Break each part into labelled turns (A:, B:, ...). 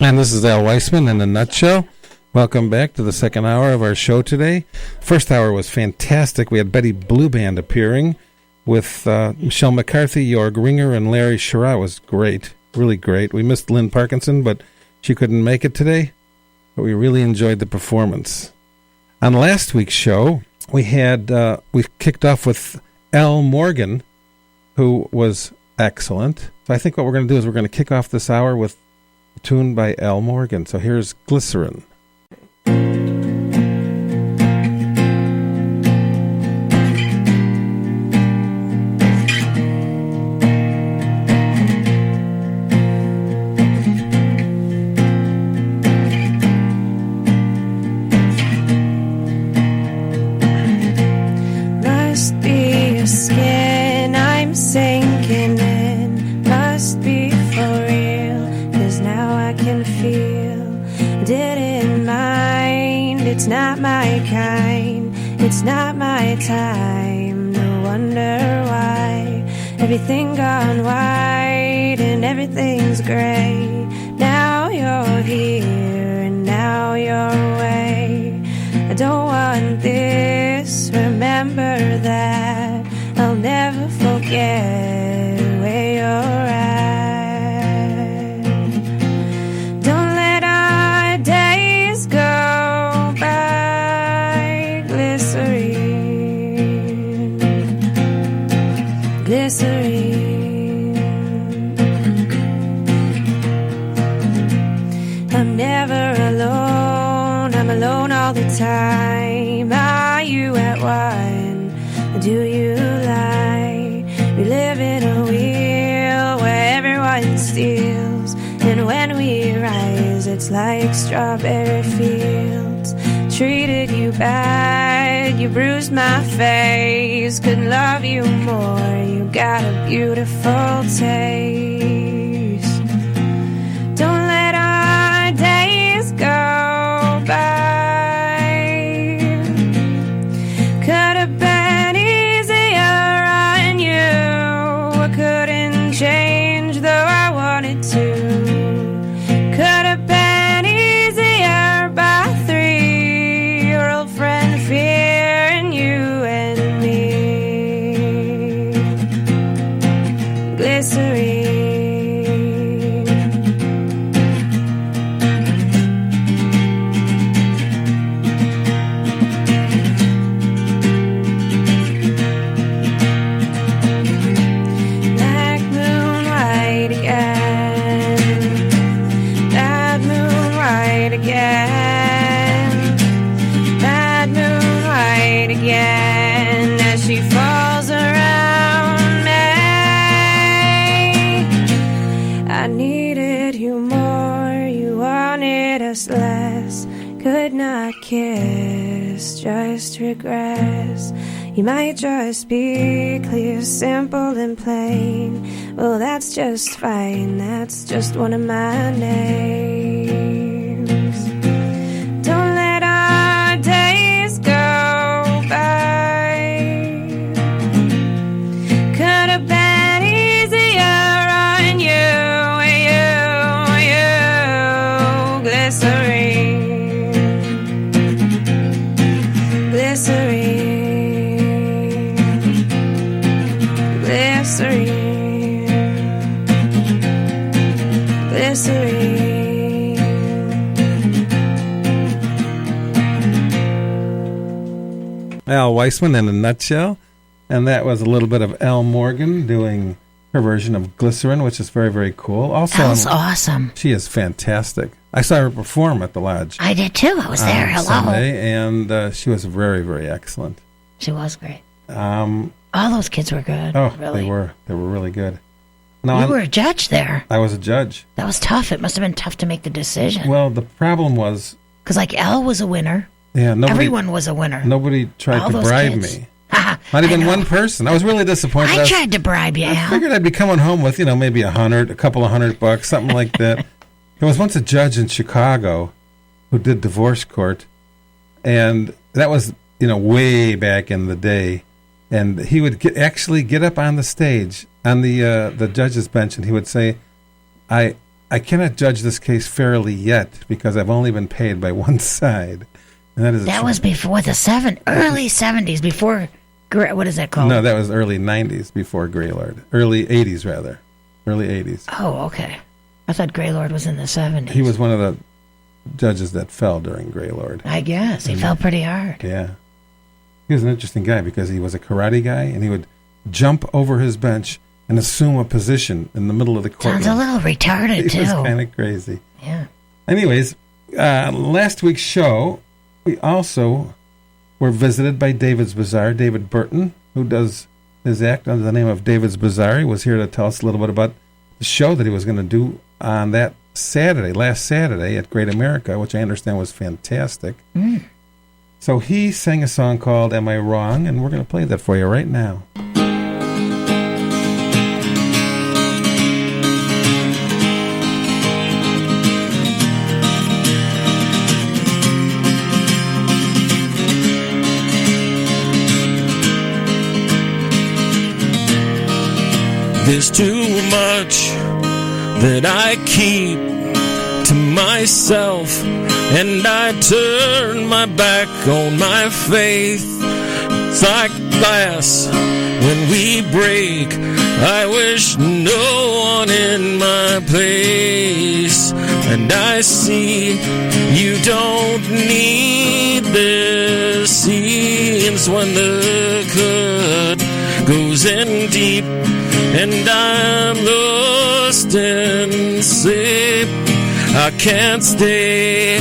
A: And this is Al Weissman in a nutshell. Welcome back to the second hour of our show today. First hour was fantastic. We had Betty Blue Band appearing with Michelle McCarthy, Jorg Ringer, and Larry Schirra. It was great, really great. We missed Lynn Parkinson, but she couldn't make it today. But we really enjoyed the performance. On last week's show, we kicked off with Al Morgan, who was excellent. So I think what we're going to do is we're going to kick off this hour with a tune by Al Morgan. So here's Glycerin.
B: It's not my time, no wonder why. Everything gone white and everything's gray. Now you're here and now you're away. I don't want this, remember that. I'll never forget where you're at. Don't let our days go by. Glycerine. I'm never alone, I'm alone all the time. Are you at one? Do you lie? We live in a wheel where everyone steals, and when we rise it's like strawberry fields. Treated you bad, you bruised my face. Couldn't love you more, you got a beautiful taste. Don't let our days go by. Could have been easier on you. I couldn't change though I wanted to. Could have been easier by three. Friend, fear, and you and me. Glycerine. Black moon white again. That moon white again. Again as she falls around me. I needed you more, you wanted us less. Could not kiss, just regress. You might just be clear, simple and plain. Well, that's just fine, that's just one of my names. Don't let our days go. Could have been easier on you, glycerine, glycerine, glycerine, glycerine.
A: Al Weissman in a nutshell. And that was a little bit of Al Morgan doing her version of Glycerin, which is very, very cool. Also,
C: Al's awesome.
A: She is fantastic. I saw her perform at the Lodge.
C: I did too. I was there. Hello.
A: Sunday, and she was very, very excellent.
C: She was great. All those kids were good.
A: Oh,
C: really.
A: They were really good. Now,
C: you were a judge there.
A: I was a judge.
C: That was tough. It must have been tough to make the decision.
A: Well, the problem was...
C: Because, like, Al was a winner.
A: Yeah,
C: everyone was a winner.
A: Nobody tried to bribe me. Not even one person. I was really disappointed.
C: I tried to bribe you, Al.
A: I figured I'd be coming home with, maybe a couple of $100, something like that. There was once a judge in Chicago who did divorce court, and that was, way back in the day. And he would actually get up on the stage, on the judge's bench, and he would say, I I cannot judge this case fairly yet because I've only been paid by one side. And
C: that was before early 70s, before, what is that called?
A: No, that was early 90s before Greylord. Early 80s, rather. Early 80s.
C: Oh, okay. I thought Greylord was in the 70s.
A: He was one of the judges that fell during Greylord.
C: I guess. He fell pretty hard.
A: Yeah. He was an interesting guy because he was a karate guy, and he would jump over his bench and assume a position in the middle of the courtroom.
C: Sounds a little retarded, too.
A: It was kind of crazy.
C: Yeah.
A: Anyways, last week's show, we also were visited by David's Bazaar. David Burton, who does his act under the name of David's Bazaar, he was here to tell us a little bit about the show that he was going to do on that last Saturday at Great America, which I understand was fantastic. So he sang a song called Am I Wrong? And we're going to play that for you right now.
D: There's too much that I keep to myself, and I turn my back on my faith. It's like glass when we break. I wish no one in my place. And I see you don't need this. Scenes when the cut goes in deep, and I'm lost in sleep. I can't stay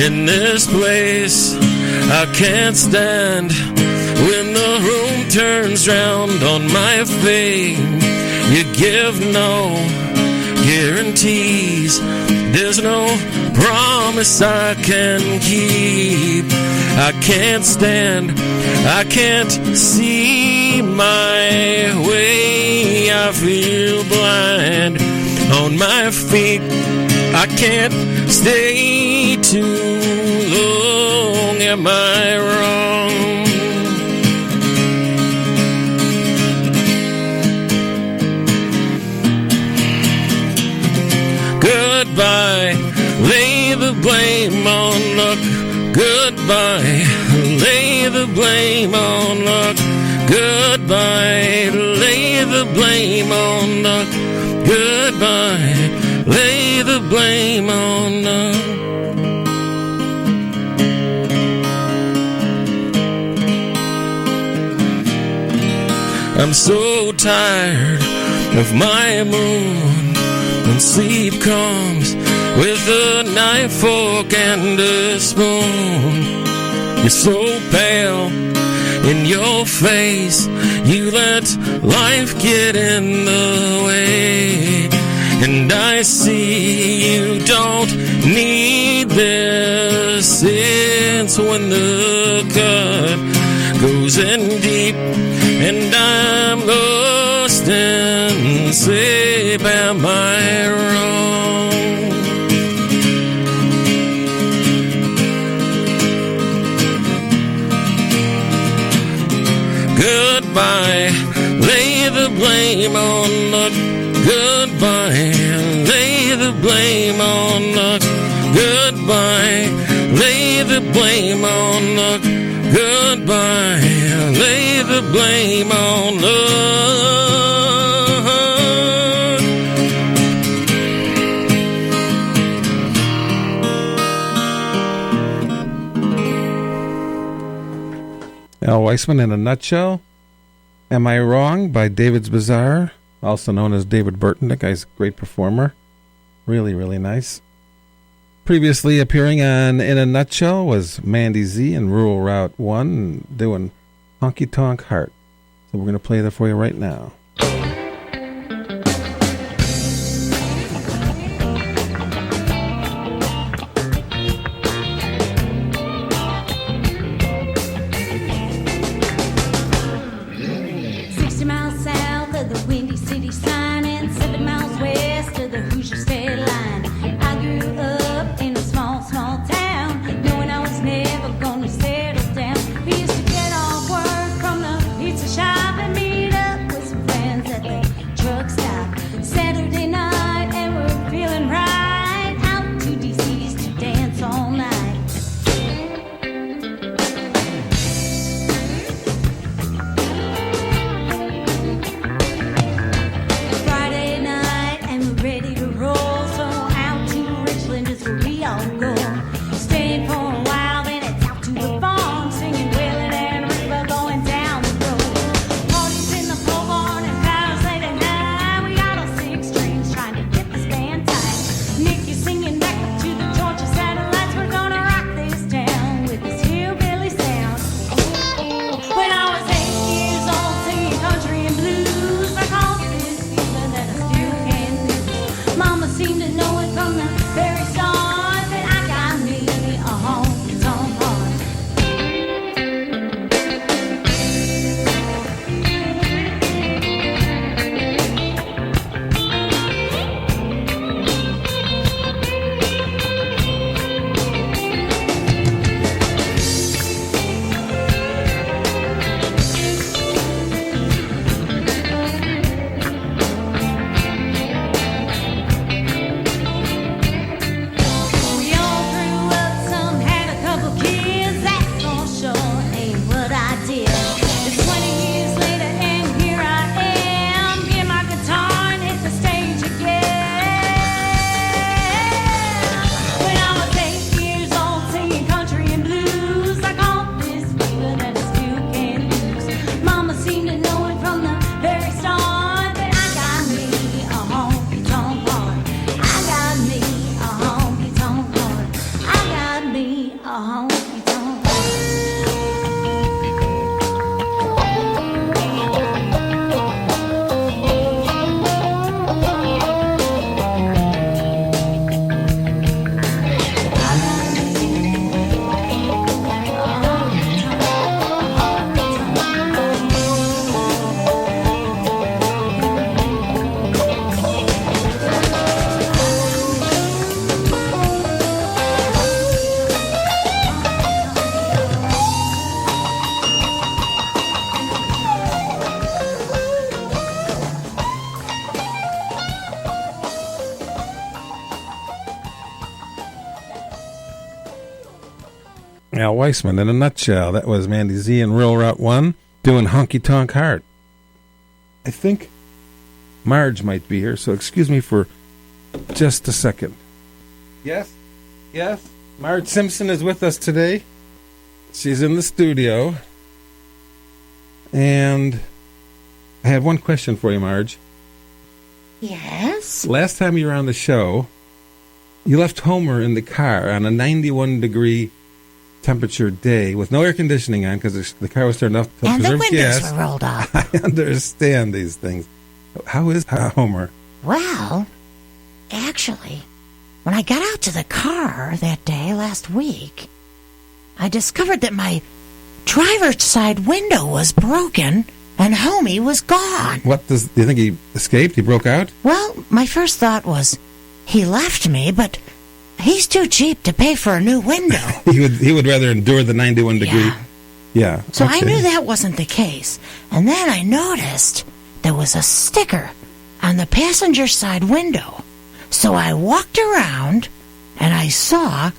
D: in this place. I can't stand when the room turns round on my fate. You give no guarantees. There's no promise I can keep. I can't stand, I can't see my way. I feel blind on my feet. I can't stay too long. Am I wrong? Goodbye, lay the blame on luck. Goodbye, lay the blame on luck. Goodbye, lay the blame on luck. Goodbye, lay the blame on luck. I'm so tired of my moon. When sleep comes with a knife, fork, and a spoon. You're so pale in your face. You let life get in the way. And I see you don't need this. Since when the cut goes in deep, and I'm lost in sleep. Am I wrong? Goodbye, lay the blame on luck. Goodbye, lay the blame on luck. Goodbye, lay the blame on luck. Goodbye, lay the blame on luck.
A: Al Weissman in a nutshell. Am I Wrong? By David's Bazaar, also known as David Burton. That guy's a great performer. Really, really nice. Previously appearing on In a Nutshell was Mandy Z and Rural Route 1 doing Honky Tonk Heart. So we're going to play that for you right now.
E: Shop and meet up with some friends.
C: honky tonk.
A: Al Weissman in a nutshell. That was Mandy Z and Rural Route 1 doing Honky Tonk Heart. I think Marge might be here, so excuse me for just a second. Yes? Yes? Marge Simpson is with us today. She's in the studio. And I have one question for you, Marge.
C: Yes?
A: Last time you were on the show, you left Homer in the car on a 91-degree temperature day with no air conditioning on because the car was turned off to
C: And the
A: preserve
C: windows
A: gas.
C: were rolled up.
A: I understand these things. How is Homer?
C: Well, actually, when I got out to the car that day last week, I discovered that my driver's side window was broken and Homie was gone.
A: Do you think he escaped? He broke out?
C: Well, my first thought was, he left me, but he's too cheap to pay for a new window.
A: He would rather endure the 91 degree.
C: Yeah.
A: Yeah.
C: So I
A: okay.
C: knew that wasn't the case. And then I noticed there was a sticker on the passenger side window. So I walked around and I saw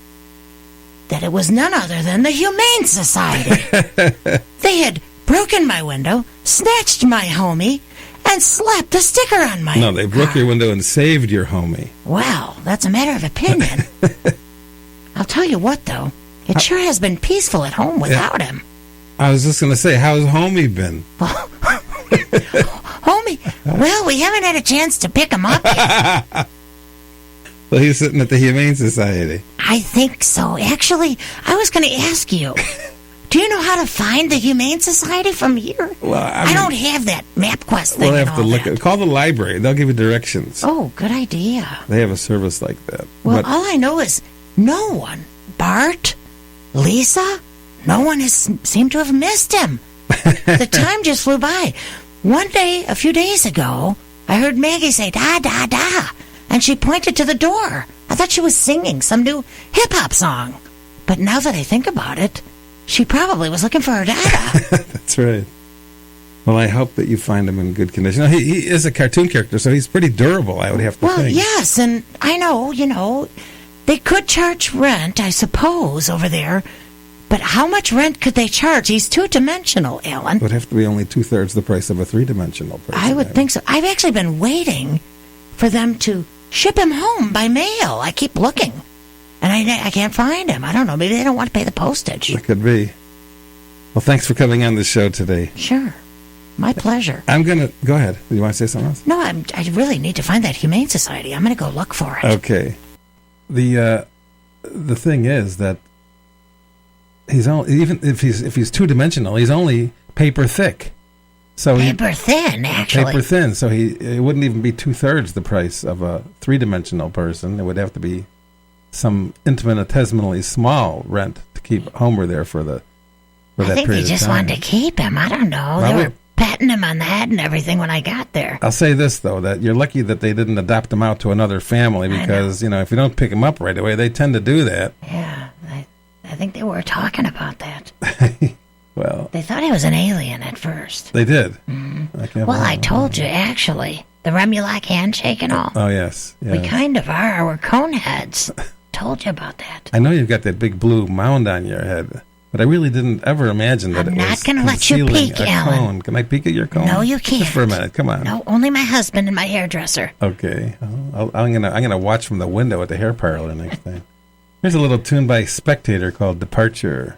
C: that it was none other than the Humane Society. They had broken my window, snatched my Homie, and slapped a sticker on my
A: No, they broke
C: car.
A: your window and saved your Homie.
C: Well, that's a matter of opinion. I'll tell you what, though. It sure has been peaceful at home without him.
A: I was just going to say, how's Homie been?
C: Homie, well, we haven't had a chance to pick him up yet.
A: Well, he's sitting at the Humane Society.
C: I think so. Actually, I was going to ask you, do you know how to find the Humane Society from here?
A: Well,
C: I don't have that MapQuest thing.
A: We'll have
C: and
A: to
C: all
A: look
C: that.
A: at. Call the library. They'll give you directions.
C: Oh, good idea.
A: They have a service like that.
C: Well,
A: But
C: all I know is no one, Bart, Lisa, no one has seemed to have missed him. The time just flew by. One day, a few days ago, I heard Maggie say, da, da, da, and she pointed to the door. I thought she was singing some new hip-hop song. But now that I think about it, she probably was looking for her dada.
A: That's right. Well, I hope that you find him in good condition. Now, he is a cartoon character, so he's pretty durable, I would have to
C: Well,
A: think.
C: yes, and I know, they could charge rent, I suppose, over there. But how much rent could they charge? He's two-dimensional, Alan.
A: It would have to be only 2/3 the price of a 3-dimensional person.
C: I would think so. I've actually been waiting for them to ship him home by mail. I keep looking, and I can't find him. I don't know. Maybe they don't want to pay the postage.
A: It could be. Well, thanks for coming on the show today.
C: Sure. My pleasure.
A: I'm going to... Go ahead. Do you want to say something else?
C: No, I really need to find that Humane Society. I'm going to go look for it.
A: Okay. The thing is that he's only... Even if he's 2-dimensional, he's only paper thick. So
C: Paper thin, actually.
A: Paper thin, so it wouldn't even be 2/3 the price of a 3-dimensional person. It would have to be some infinitesimally small rent to keep Homer there for that
C: I think
A: period
C: they just
A: of time.
C: wanted to keep him. I don't know.
A: Well,
C: They were patting him on the head and everything when I got there.
A: I'll say this, though, that you're lucky that they didn't adopt him out to another family because, if you don't pick him up right away, they tend to do that.
C: Yeah, I think they were talking about that.
A: Well,
C: They thought he was an alien at first.
A: they did.
C: Well, I told you, actually. The Remulac handshake and all.
A: Oh, yes.
C: We
A: yes.
C: kind of are. We're coneheads. Told you about that.
A: I know you've got that big blue mound on your head, but I really didn't ever imagine that
C: I'm
A: it
C: not
A: was
C: gonna let you
A: concealing
C: peek,
A: a
C: Alan.
A: cone. Can I peek at your cone?
C: No, you can't.
A: Just for a minute. Come on.
C: No, only my husband and my hairdresser.
A: Okay, I'm gonna watch from the window at the hair parlor next time. Here's a little tune by Spectator called "Departure."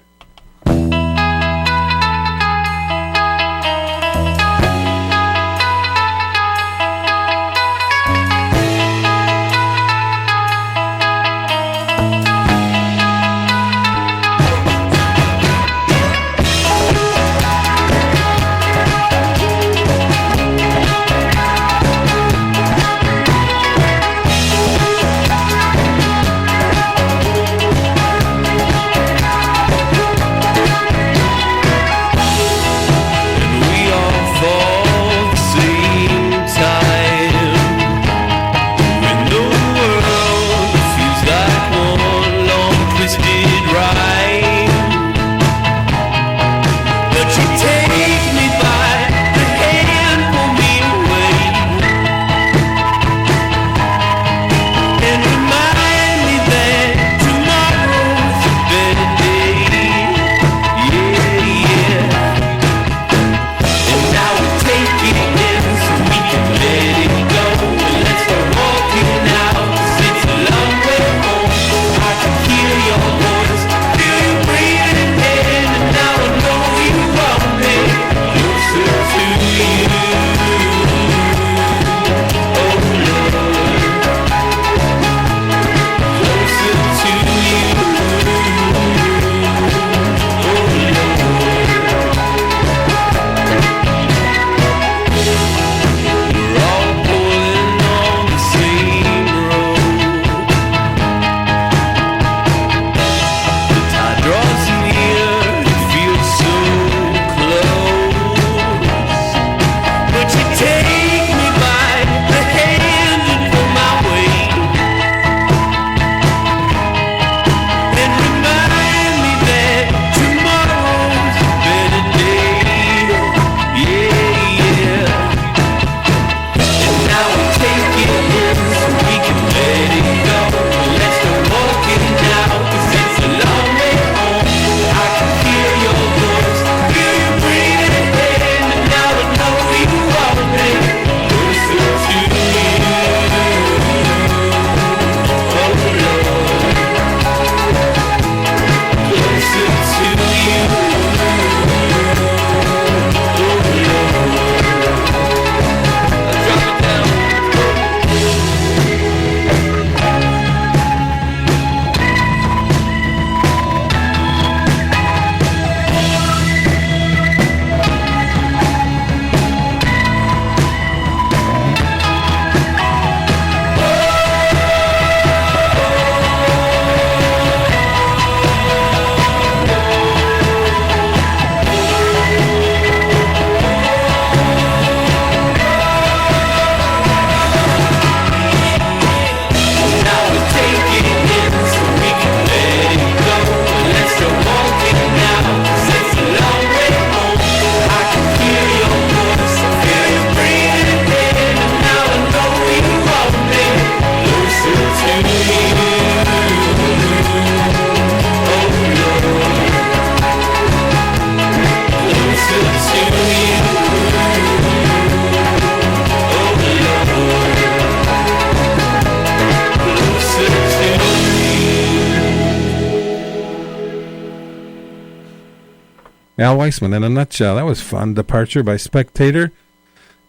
A: Al Weissman in a nutshell. That was fun. Departure by Spectator.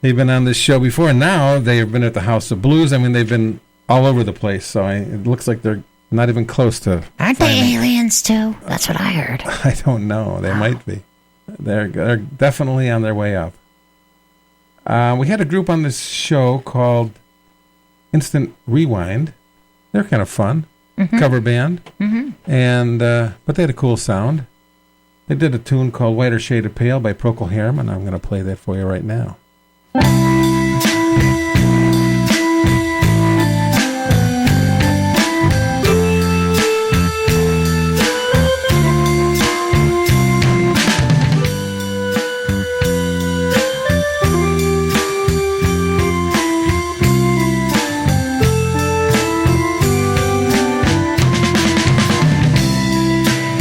A: They've been on this show before, and now they've been at the House of Blues. I mean, they've been all over the place, so it looks like they're not even close to...
C: Aren't they aliens, too? That's what I heard.
A: I don't know. They might be. They're definitely on their way up. We had a group on this show called Instant Rewind. They're kind of fun. Cover band. And but they had a cool sound. They did a tune called Whiter Shade of Pale by Procol Harum, and I'm going to play that for you right now.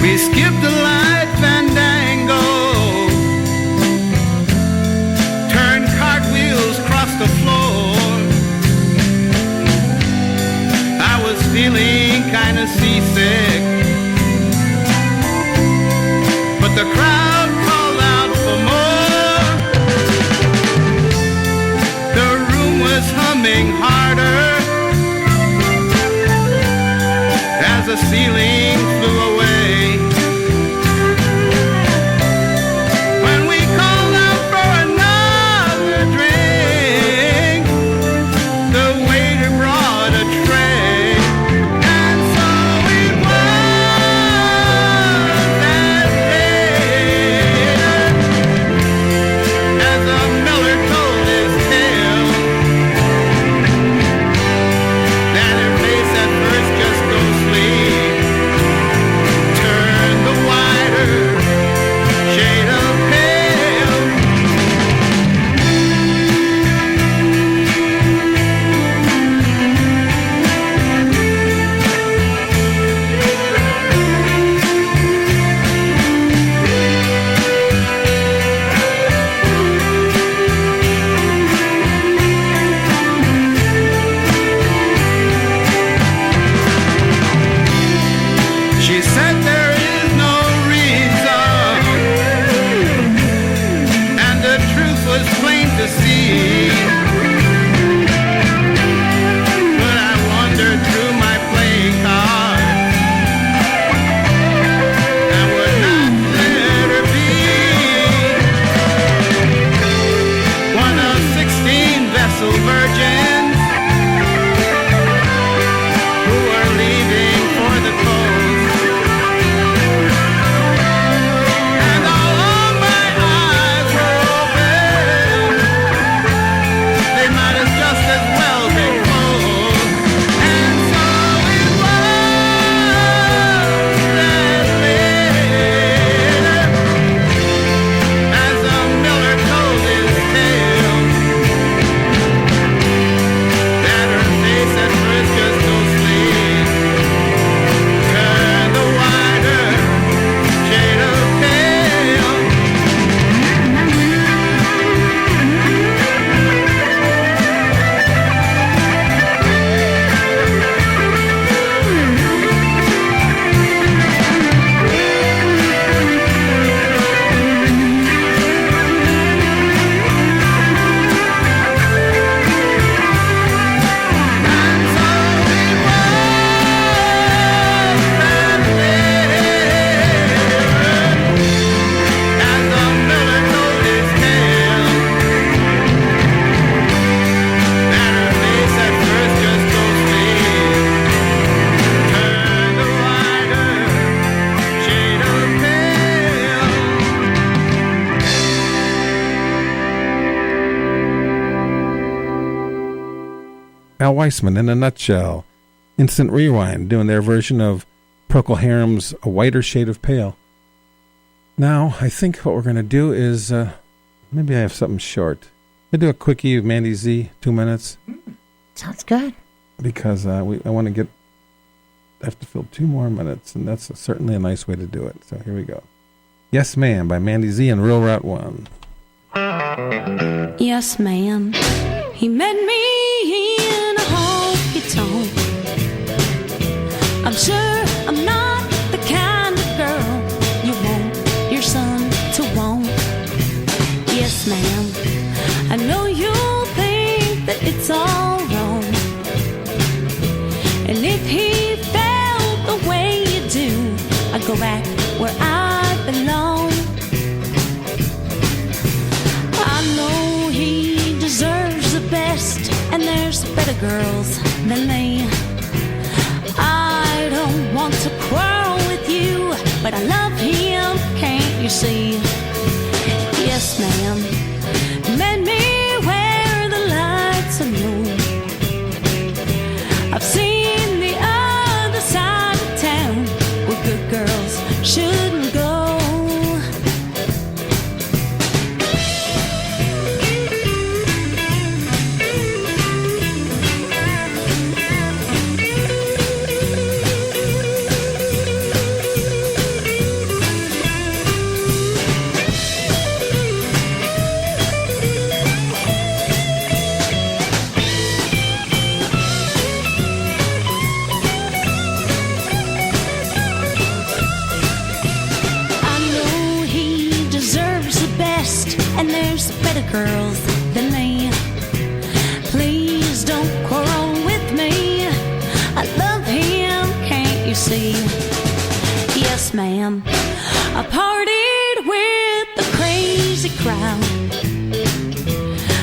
E: We skipped the light fandango, turned cartwheels across the floor. I was feeling kind of seasick, but the crowd called out for more. The room was humming harder as the ceiling flew away. When we called out for another drink, the waiter brought a tray, and so it was that later, as the miller told his tale, that her face at first just ghostly turned the whiter shade of pale. She said there is no reason, and the truth was plain to see. But I wandered through my playing cards and would not let her be one of 16 vessel virgins who were leaving for the coast. And although my eyes were open, they might have just as well been closed. And so it was that later, as the miller told his tale, that her face at first just ghostly turned the whiter shade of pale. And so it was that later, as the miller told his tale, that her face at first just ghostly turned the whiter shade of pale.
A: Al Weissman in a nutshell. Instant Rewind doing their version of Procol Harum's A Whiter Shade of Pale. Now, I think what we're going to do is, maybe I have something short. I do a quickie of Mandy Z, 2 minutes,
C: Sounds good.
A: because I want to have to fill 2 more minutes, and that's certainly a nice way to do it. So here we go. Yes, Ma'am by Mandy Z and Real Route 1.
B: Yes, ma'am. He met me in a honky tonk. I'm sure I'm not the kind of girl you want your son to Yes, ma'am. I know you'll think that it's all wrong. And if he felt the way you do, I'd go back where I belong. I know he deserves the best, and there's better girls than me. I don't want to quarrel with you, but I love him, can't you see? Yes, ma'am. Met me where the lights are low. I've seen the other side of town where good girls shouldn't go. And there's better girls than me. Please don't quarrel with me. I love him, can't you see? Yes, ma'am. I partied with the crazy crowd,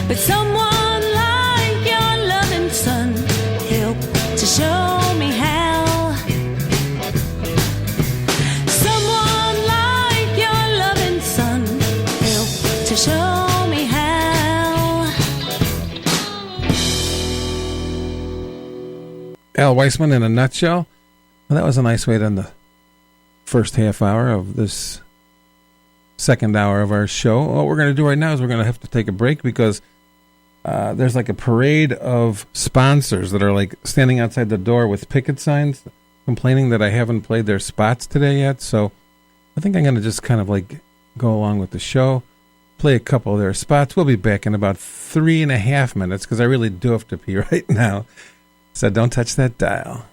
B: but someone like your loving son helped to show me how. Someone like your loving son helped to show me how.
A: Al Weissman in a nutshell. Well, that was a nice way to end the first half hour of this second hour of our show. What we're going to do right now is we're going to have to take a break because there's like a parade of sponsors that are like standing outside the door with picket signs complaining that I haven't played their spots today yet. So I think I'm going to just kind of like go along with the show, play a couple of their spots. We'll be back in about 3.5 minutes because I really do have to pee right now. So don't touch that dial.